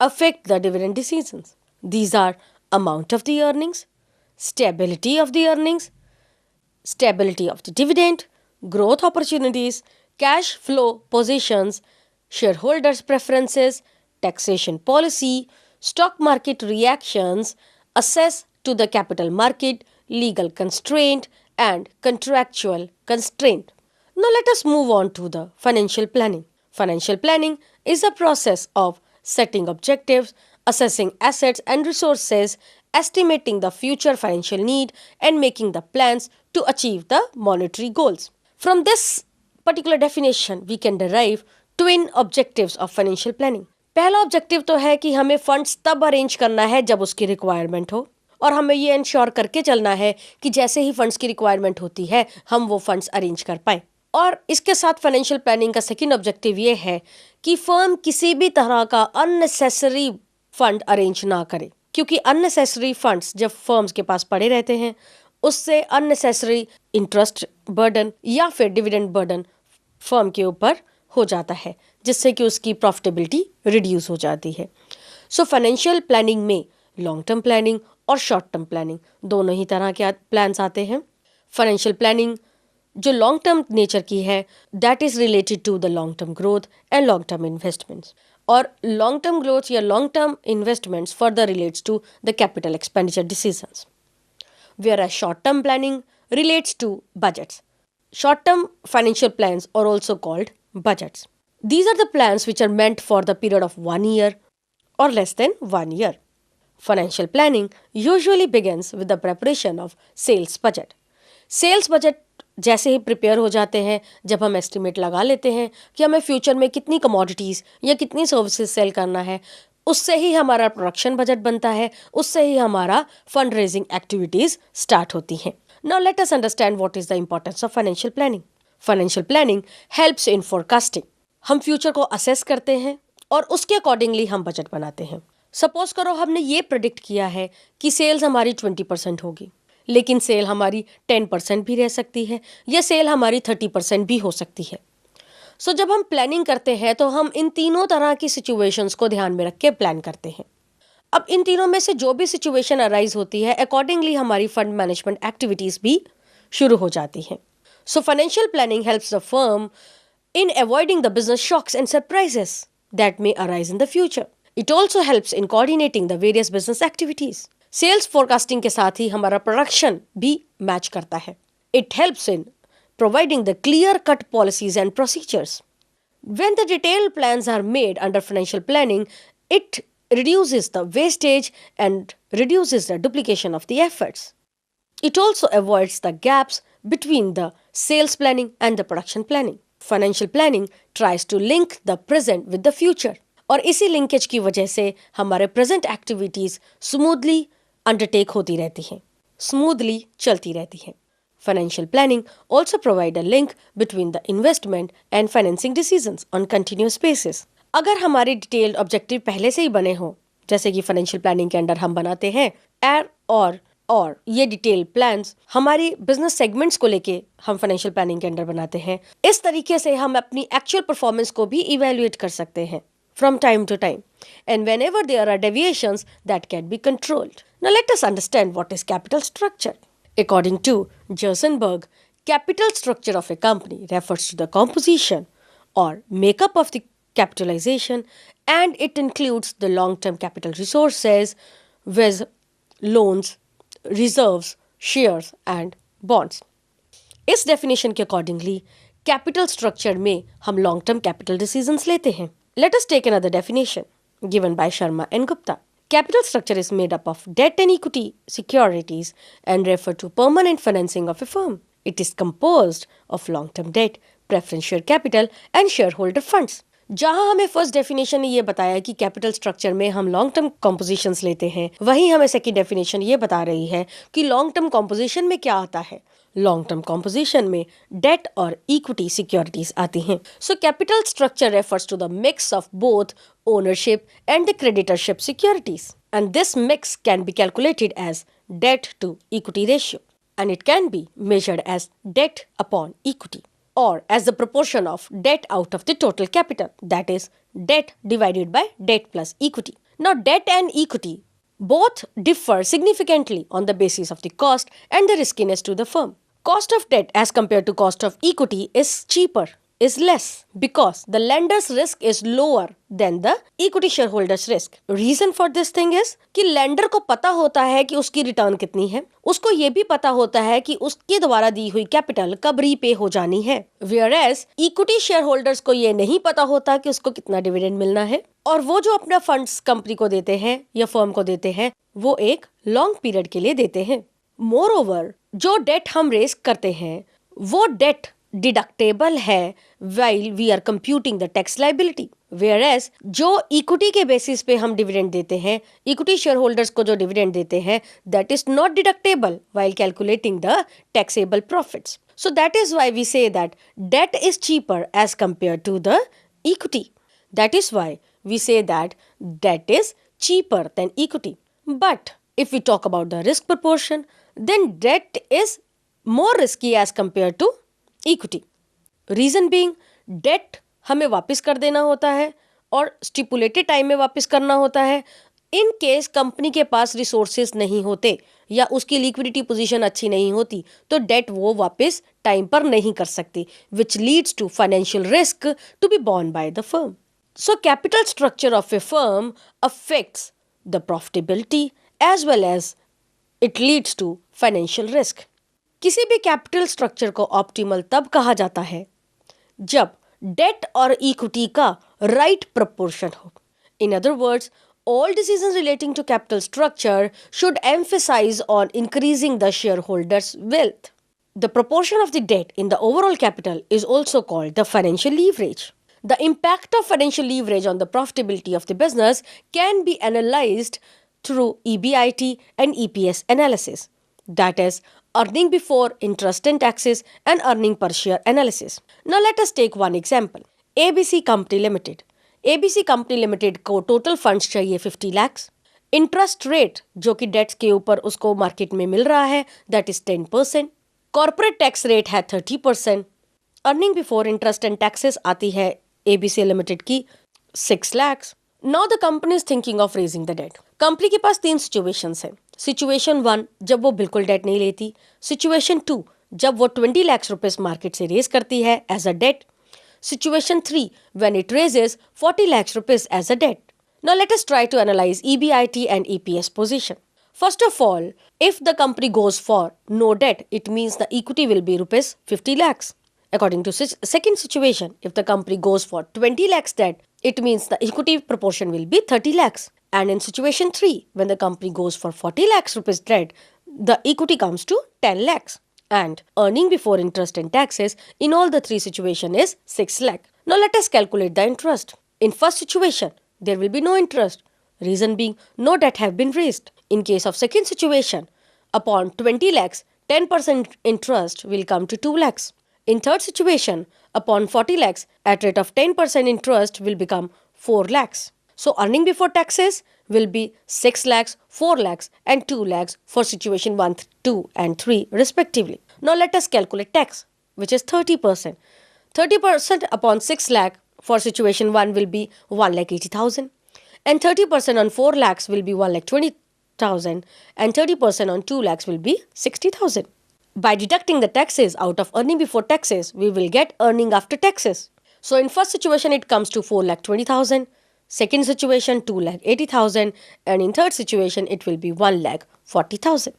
affect the dividend decisions. These are amount of the earnings, stability of the earnings, stability of the dividend, growth opportunities, cash flow positions, shareholders' preferences, taxation policy, stock market reactions, access to the capital market, legal constraint, and contractual constraint. Now let us move on to the financial planning. Financial planning is a process of setting objectives, assessing assets and resources, estimating the future financial need, and making the plans to achieve the monetary goals. From this particular definition, we can derive twin objectives of financial planning. पहला objective तो है कि हमें funds तब arrange करना है जब उसकी रिक्वायरमेंट हो, और हमें ये इंश्योर करके चलना है कि जैसे ही फंड्स की रिक्वायरमेंट होती है हम वो फंड्स अरेंज कर पाएं। और इसके साथ फाइनेंशियल प्लानिंग का सेकंड ऑब्जेक्टिव ये है कि फर्म किसी भी तरह का अननेसेसरी फंड अरेंज ना करे, क्योंकि अननेसेसरी फंड्स जब फर्म्स के पास पड़े रहते हैं उससे अननेसेसरी इंटरेस्ट बर्डन या फिर डिविडेंड बर्डन फर्म के ऊपर हो जाता है, जिससे कि उसकी प्रॉफिटेबिलिटी रिड्यूस हो जाती है। सो फाइनेंशियल प्लानिंग में लॉन्ग टर्म प्लानिंग और शॉर्ट टर्म प्लानिंग दोनों ही तरह के प्लान्स आते हैं। फाइनेंशियल प्लानिंग जो लॉन्ग टर्म नेचर की है that is related to the long term growth and long term investments, और लॉन्ग टर्म ग्रोथ या long term investments further relates to the capital expenditure decisions, whereas short-term planning relates to budgets. Short-term financial plans are also called budgets. These are the plans which are meant for the period of 1 year or less than 1 year. Financial planning usually begins with the preparation of sales budget. Sales budget जैसे ही prepare हो जाते हैं, जब हम estimate लगा लेते हैं कि हमें फ्यूचर में कितनी कमोडिटीज़ या कितनी सर्विसेज सेल करना है, उससे ही हमारा प्रोडक्शन बजट बनता है, उससे ही हमारा फंड रेजिंग एक्टिविटीज़ स्टार्ट होती हैं। Now let us understand what is the importance of financial planning. Financial planning helps in forecasting. हम फ्यूचर को असेस करते हैं और उसके अकॉर्डिंगली हम बजट बनाते हैं। सपोज करो हमने ये प्रेडिक्ट किया है कि सेल्स हमारी 20% होगी, लेकिन सेल हमारी 10% भी रह सकती है या सेल हमारी 30% भी हो सकती है। सो जब हम प्लानिंग करते हैं तो हम इन तीनों तरह की सिचुएशंस को ध्यान में रख के प्लान करते हैं। अब इन तीनों में से जो भी सिचुएशन अराइज होती है अकॉर्डिंगली हमारी फंड मैनेजमेंट एक्टिविटीज भी शुरू हो जाती हैं। सो financial planning helps the firm in avoiding the business shocks and surprises that may arise in the future. It also helps in coordinating the various business activities. Sales forecasting के साथ ही हमारा production भी match करता है। It helps in providing the clear-cut policies and procedures. When the detailed plans are made under financial planning, it reduces the wastage and reduces the duplication of the efforts. It also avoids the gaps between the sales planning and the production planning. Financial planning tries to link the present with the future, और इसी linkage की वजह से हमारे present activities smoothly undertake होती रहती हैं, smoothly चलती रहती हैं। Financial planning also provide a link between the investment and financing decisions on continuous basis. अगर हमारे डिटेल्ड ऑब्जेक्टिव पहले से ही बने हों, जैसे कि फाइनेंशियल प्लानिंग के अंडर हम बनाते हैं और ये डिटेल प्लान्स हमारी बिजनेस सेगमेंट्स को लेके हम फाइनेंशियल प्लानिंग के अंडर बनाते हैं। इस तरीके से हम अपनी एक्चुअल परफॉर्मेंस को भी इवैल्यूएट कर सकते हैं from time to time, and whenever there are deviations that can be controlled. Now let us understand what is capital structure. According to Gerstenberg, capital structure of a company refers to the composition or makeup of the capitalization, and it includes the long-term capital resources with loans, reserves, shares and bonds. इस definition के accordingly capital structure में हम long term capital decisions लेते हैं। Let us take another definition given by Sharma and Gupta. Capital structure is made up of debt and equity securities and refer to permanent financing of a firm. It is composed of long-term debt, preference share capital and shareholder funds. जहां हमें first definition ने ये बताया कि capital structure में हम long term compositions लेते हैं, वहीं हमें सेकंड डेफिनेशन ये बता रही है कि लॉन्ग टर्म कॉम्पोजिशन में क्या आता है। लॉन्ग टर्म कॉम्पोजिशन में डेट और इक्विटी सिक्योरिटीज आती हैं। So capital structure refers to the mix of both ownership and the creditorship securities, and this mix can be calculated as debt to equity ratio, and it can be measured as debt upon equity, or as the proportion of debt out of the total capital, that is debt divided by debt plus equity. Now, debt and equity both differ significantly on the basis of the cost and the riskiness to the firm. Cost of debt as compared to cost of equity is cheaper, is less because the lender's risk is lower than the equity shareholders risk. Reason for this thing is कि lender को पता होता है कि उसकी return कितनी है, उसको ये भी पता होता है कि उसके द्वारा दी हुई कैपिटल कब रीपे हो जानी है, whereas equity shareholders को ये नहीं पता होता कि उसको कितना डिविडेंड मिलना है, और वो जो अपना फंड्स कंपनी को देते हैं या फर्म को देते हैं वो एक लॉन्ग पीरियड के लिए देते हैं. मोर ओवर, जो डेट हम रेस करते हैं वो डेट डिडक्टेबल है while we are computing the tax liability, whereas जो इक्विटी के बेसिस पे हम डिविडेंड देते हैं, इक्विटी शेयर होल्डर्स को जो डिविडेंड देते हैं, that is not deductible while calculating the taxable profits. So that is why we say that debt is cheaper as compared to the equity. That is why we say that debt is cheaper than equity. But if we talk about the risk proportion, then debt is more risky as compared to equity. Reason being, debt हमें वापस कर देना होता है और stipulated time में वापस करना होता है. इन केस कंपनी के पास रिसोर्सेज नहीं होते या उसकी लिक्विडिटी पोजीशन अच्छी नहीं होती तो डेट वो वापस टाइम पर नहीं कर सकती, which leads to financial risk to be borne by the firm. So capital structure of a firm affects the profitability as well as it leads to financial risk. किसी भी कैपिटल स्ट्रक्चर को optimal तब कहा जाता है जब date और equity का राइट प्रपोर्शन हो. In other words, all decisions relating to capital structure should emphasize on increasing the shareholders' wealth. The proportion of the debt in the overall capital is also called the financial leverage. The impact of financial leverage on the profitability of the business can be analyzed through EBIT and EPS analysis. That is, earning before interest and taxes and earning per share analysis. Now let us take one example. ABC Company Limited. ABC Company Limited को total funds चाहिए 50 lakh. Interest rate जो कि dates के ऊपर उसको market में मिल रहा है that is 10%. Corporate tax rate है 30%. Earning before interest and taxes आती है ABC लिमिटेड की 6 lakh. Now the company is thinking of raising the debt. Company के पास 3 सिचुएशंस हैं. सिचुएशन 1 जब वो बिल्कुल डेट नहीं लेती. सिचुएशन 2 जब वो 20 लाख रुपीस मार्केट से रेज करती है as a debt. Situation 3 when it raises 40 lakhs rupees as a debt. Now let us try to analyze EBIT and EPS position. First of all, if the company goes for no debt, it means the equity will be rupees 50 lakhs. According to second situation, if the company goes for 20 lakhs debt, it means the equity proportion will be 30 lakhs. And in situation 3, when the company goes for 40 lakhs rupees debt, the equity comes to 10 lakhs. And earning before interest and taxes in all the 3 situations is 6 lakh. Now let us calculate the interest. In first situation, there will be no interest. Reason being, no debt have been raised. In case of second situation, upon 20 lakhs, 10% interest will come to 2 lakhs. In third situation, upon 40 lakhs, at rate of 10% interest will become 4 lakhs. So earning before taxes will be 6 lakhs, 4 lakhs and 2 lakhs for situation 1, 2 and 3 respectively. Now let us calculate tax, which is 30%. 30% upon 6 lakh for situation 1 will be 1,80,000 and 30% on 4 lakhs will be 1,20,000 and 30% on 2 lakhs will be 60,000. By deducting the taxes out of earning before taxes, we will get earning after taxes. So in first situation it comes to 4,20,000. Second situation 2,80,000 and in third situation it will be 1,40,000.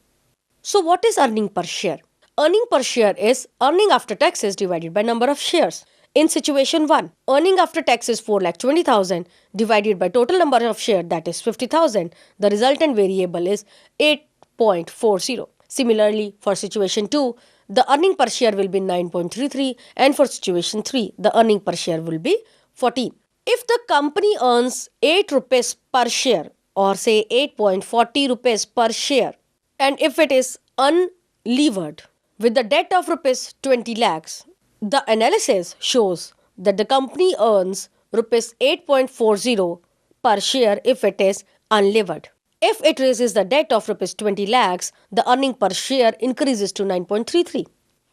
So what is earning per share? Earning per share is earning after taxes divided by number of shares. In situation 1, earning after tax is 4,20,000 divided by total number of shares that is 50,000. The resultant variable is 8.40. Similarly, for situation 2, the earning per share will be 9.33 and for situation 3, the earning per share will be 14. If the company earns 8 rupees per share or say 8.40 rupees per share and if it is unlevered with the debt of rupees 20 lakhs, the analysis shows that the company earns rupees 8.40 per share if it is unlevered. If it raises the debt of rupees 20 lakhs, the earning per share increases to 9.33.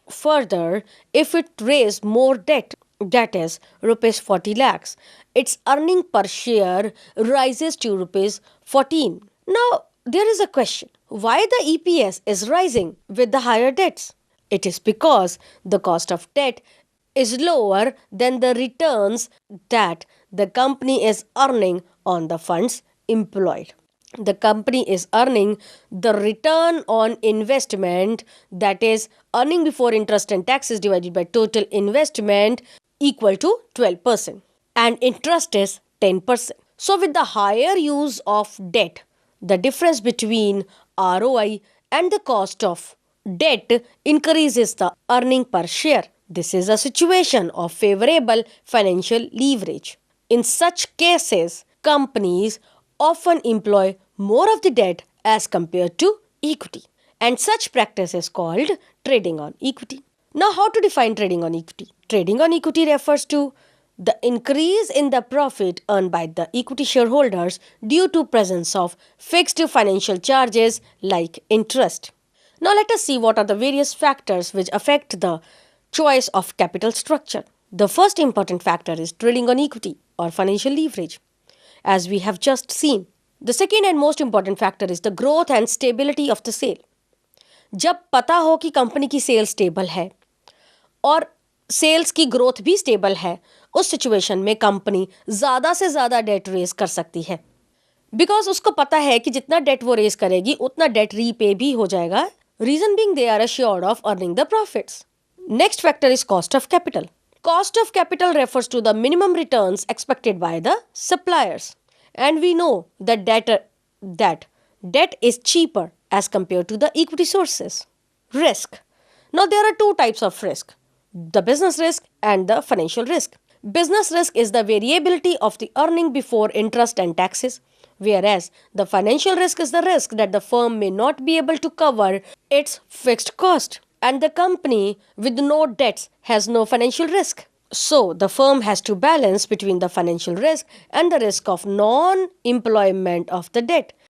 Further, if it raised more debt, that is rupees 40 lakhs, its earning per share rises to rupees 14. Now, there is a question, why the EPS is rising with the higher debts? It is because the cost of debt is lower than the returns that the company is earning on the funds employed. The company is earning the return on investment, that is earning before interest and taxes divided by total investment, equal to 12%, and interest is 10%. So with the higher use of debt, the difference between ROI and the cost of debt increases the earning per share. This is a situation of favorable financial leverage. In such cases, companies often employ more of the debt as compared to equity, and such practice is called trading on equity. Now, how to define trading on equity? Trading on equity refers to the increase in the profit earned by the equity shareholders due to presence of fixed financial charges like interest. Now let us see what are the various factors which affect the choice of capital structure. The first important factor is trading on equity or financial leverage, as we have just seen. The second and most important factor is the growth and stability of the sale. जब पता हो कि company की cell stable है और sales की growth भी stable है, उस सिचुएशन में कंपनी ज़्यादा से ज़्यादा डेट रेज कर सकती है, बिकॉज उसको पता है कि जितना डेट वो रेज करेगी उतना डेट रीपे भी हो जाएगा. Reason being they are assured of earning the profits. Next factor is cost of capital. Cost of capital refers to the minimum returns expected by the suppliers, and we know that debt is cheaper as compared to the equity sources. Risk. Now there are two types of risk, the business risk and the financial risk. Business risk is the variability of the earning before interest and taxes, whereas the financial risk is the risk that the firm may not be able to cover its fixed cost, and the company with no debts has no financial risk. So, the firm has to balance between the financial risk and the risk of non employment of the debt.